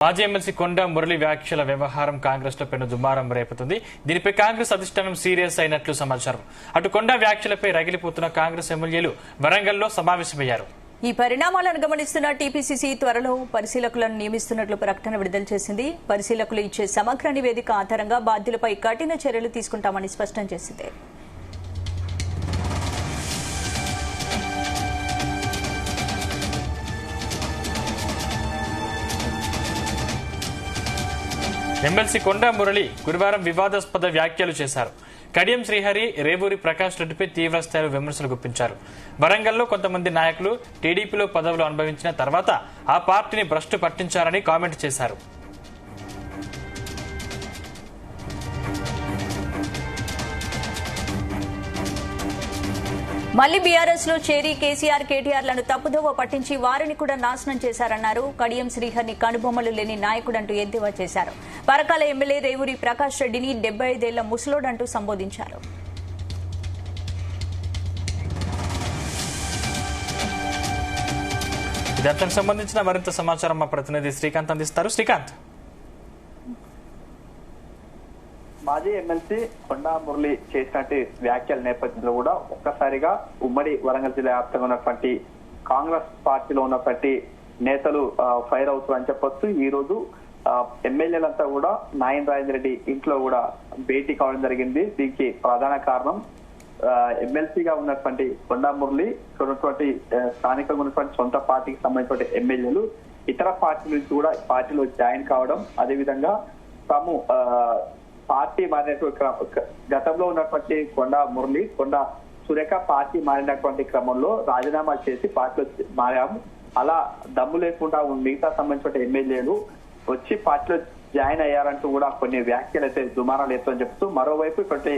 మాజీ ఎమ్మెల్సీ కొండా మురళి వ్యాఖ్యల వ్యవహారం కాంగ్రెస్ లో పెను దుమారం రేపుతుంది. దీనిపై కాంగ్రెస్ అధిష్టానం సీరియస్ అయినట్లు సమాచారం. అటు కొండా వ్యాఖ్యలపై రగిలిపోతున్న కాంగ్రెస్ ఎమ్మెల్యేలు వరంగల్లో సమావేశమయ్యారు. ఈ పరిణామాలను గమనిస్తున్న టీపీసీసీ త్వరలో పరిశీలకులను నియమిస్తున్నట్లు ప్రకటన విడుదల చేసింది. పరిశీలకులు ఇచ్చే సమగ్ర నివేదిక ఆధారంగా బాధ్యులపై కఠిన చర్యలు తీసుకుంటామని స్పష్టం చేసింది. ఎమ్మెల్సీ కొండా మురళి గురువారం వివాదాస్పద వ్యాఖ్యలు చేశారు. కడియం శ్రీహరి, రేవూరి ప్రకాష్ రెడ్డిపై తీవ్రస్థాయిలో విమర్శలు గుప్పించారు. వరంగల్లో కొంతమంది నాయకులు టీడీపీలో పదవులు అనుభవించిన తర్వాత ఆ పార్టీని భ్రష్టు పట్టించారని కామెంట్ చేశారు. మళ్లీ బీఆర్ఎస్ లో చేరి కేసీఆర్, కేటీఆర్లను తప్పుదోవ పట్టించి వారిని కూడా నాశనం చేశారన్నారు. కడియం శ్రీహరిని కనుబొమ్మలు లేని నాయకుడంటూ ఎద్దేవా చేశారు. పరకాల ఎమ్మెల్యే రేవూరి ప్రకాష్ రెడ్డిని 75 ఏళ్ల ముసలోడంటూ సంబోధించారు. దానికి సంబంధించిన మరింత సమాచారం మా ప్రతినిధి శ్రీకాంత్ అందిస్తారు. శ్రీకాంత్, మాజీ ఎమ్మెల్సీ కొండా మురళి చేసినట్టు వ్యాఖ్యల నేపథ్యంలో కూడా ఒక్కసారిగా ఉమ్మడి వరంగల్ జిల్లా వ్యాప్తంగా ఉన్నటువంటి కాంగ్రెస్ పార్టీలో ఉన్నటువంటి నేతలు ఫైర్ అవుతారని చెప్పొచ్చు. ఈ రోజు ఎమ్మెల్యేలంతా కూడా నాయన్ రాజేంద్ర రెడ్డి ఇంట్లో కూడా భేటీ కావడం జరిగింది. దీనికి ప్రధాన కారణం ఎమ్మెల్సీగా ఉన్నటువంటి కొండా మురళి ఉన్నటువంటి స్థానికంగా ఉన్నటువంటి సొంత పార్టీకి సంబంధించిన ఎమ్మెల్యేలు ఇతర పార్టీ నుంచి కూడా పార్టీలో జాయిన్ కావడం, అదేవిధంగా తాము పార్టీ మారినటువంటి గతంలో ఉన్నటువంటి కొండా మురళి, కొండా సురేఖ పార్టీ మారినటువంటి క్రమంలో రాజీనామా చేసి పార్టీలో మారాము. అలా దమ్ము లేకుండా మిగతా సంబంధించిన ఎమ్మెల్యేలు వచ్చి పార్టీలో జాయిన్ అయ్యారంటూ కూడా కొన్ని వ్యాఖ్యలు అయితే దుమారాలు ఎత్తుని చెప్తూ, మరోవైపు ఇటువంటి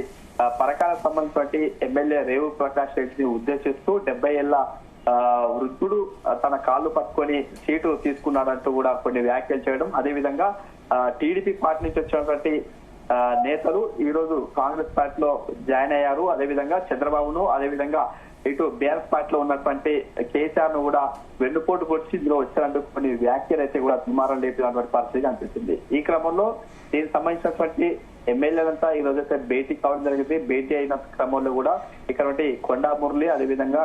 పరకాలకు సంబంధించిన ఎమ్మెల్యే రేవు ప్రకాష్ రెడ్డిని ఉద్దేశిస్తూ 70 ఏళ్ల వృద్ధుడు తన కాళ్ళు పట్టుకొని సీటు తీసుకున్నాడంటూ కూడా కొన్ని వ్యాఖ్యలు చేయడం, అదేవిధంగా టీడీపీ పార్టీ నుంచి వచ్చినటువంటి నేతలు ఈ రోజు కాంగ్రెస్ పార్టీలో జాయిన్ అయ్యారు. అదేవిధంగా చంద్రబాబును, అదేవిధంగా ఇటు బీఆర్ఎస్ పార్టీలో ఉన్నటువంటి కేసీఆర్ ను కూడా వెన్నుపోటు పొడిచి ఇందులో వచ్చారంటూ కొన్ని వ్యాఖ్యలు అయితే కూడా దుమారం లేపినటువంటి పరిస్థితి అనిపిస్తుంది. ఈ క్రమంలో దీనికి సంబంధించినటువంటి ఎమ్మెల్యేలంతా ఈ రోజు అయితే భేటీ కావడం జరిగింది. భేటీ అయిన క్రమంలో కూడా ఇక్కడ కొండా మురళి, అదేవిధంగా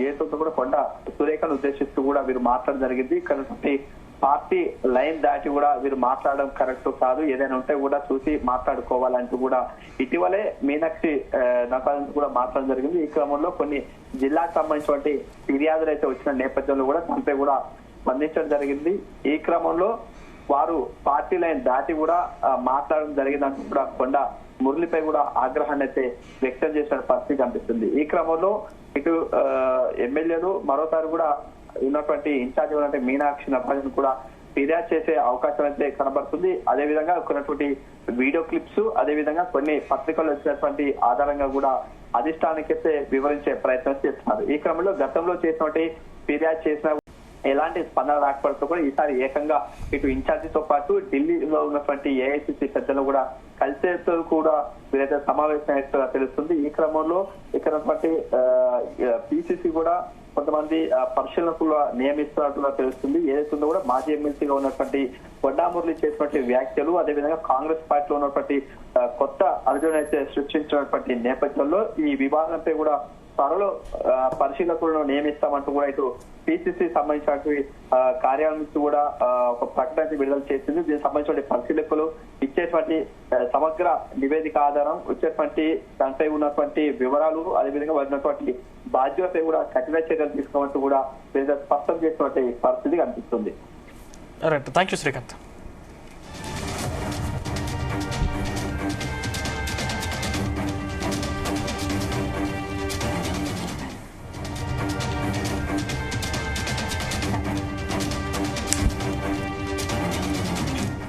ఏతో కూడా కొండా సురేఖను ఉద్దేశిస్తూ కూడా వీరు మాట్లాడడం జరిగింది. ఇక్కడ పార్టీ లైన్ దాటి కూడా వీరు మాట్లాడడం కరెక్ట్ కాదు, ఏదైనా ఉంటే కూడా చూసి మాట్లాడుకోవాలంటూ కూడా ఇటీవలే మీనాక్షి నటరాజన్ కూడా మాట్లాడడం జరిగింది. ఈ క్రమంలో కొన్ని జిల్లాకు సంబంధించిన ఫిర్యాదులు అయితే వచ్చిన నేపథ్యంలో కూడా దానిపై కూడా స్పందించడం జరిగింది. ఈ క్రమంలో వారు పార్టీ లైన్ దాటి కూడా మాట్లాడడం జరిగిందంటూ కూడా కొండా మురళిపై కూడా ఆగ్రహాన్ని అయితే వ్యక్తం చేసిన పరిస్థితి కనిపిస్తుంది. ఈ క్రమంలో ఇటు ఎమ్మెల్యేలు మరోసారి కూడా ఉన్నటువంటి ఇన్ఛార్జ్ ఉన్నటువంటి మీనాక్షి నటరాజన్ కూడా ఫిర్యాదు చేసే అవకాశం అయితే కనబడుతుంది. అదేవిధంగా ఉన్నటువంటి వీడియో క్లిప్స్, అదేవిధంగా కొన్ని పత్రికల్లో వచ్చినటువంటి ఆధారంగా కూడా అధిష్టానికైతే వివరించే ప్రయత్నం చేస్తున్నారు. ఈ క్రమంలో గతంలో చేసినటువంటి ఫిర్యాదు చేసిన ఎలాంటి స్పందన రాకపోవడంతో కూడా ఈసారి ఏకంగా ఇటు ఇన్ఛార్జితో పాటు ఢిల్లీలో ఉన్నటువంటి ఏఐసిసి పెద్దలు కూడా కలిసేతో కూడా వీరైతే సమావేశమైనట్టుగా తెలుస్తుంది. ఈ క్రమంలో ఇక్కడ పిసిసి కూడా కొంతమంది పరిశీలనకులు నియమిస్తున్నట్టుగా తెలుస్తుంది. ఏదైతుందో కూడా మాజీ ఎమ్మెల్సీగా ఉన్నటువంటి కొండా మురళి చేసినటువంటి వ్యాఖ్యలు, అదేవిధంగా కాంగ్రెస్ పార్టీలో ఉన్నటువంటి కొత్త అర్జున్ అయితే సృష్టించినటువంటి నేపథ్యంలో ఈ వివాదంపై కూడా త్వరలో పరిశీలకులను నియమిస్తామంటూ కూడా ఇటు పిసిసి సంబంధించినటువంటి కార్యాలయం నుంచి కూడా ఒక ప్రకటన విడుదల చేసింది. దీనికి సంబంధించిన పరిశీలకులు ఇచ్చేటువంటి సమగ్ర నివేదిక ఆధారం వచ్చేటువంటి దానిపై ఉన్నటువంటి వివరాలు, అదేవిధంగా ఉన్నటువంటి బాధ్యతపై కూడా కఠిన చర్యలు తీసుకోమంటూ కూడా స్పష్టం చేసినటువంటి పరిస్థితి కనిపిస్తుంది. Thank you Srikanth.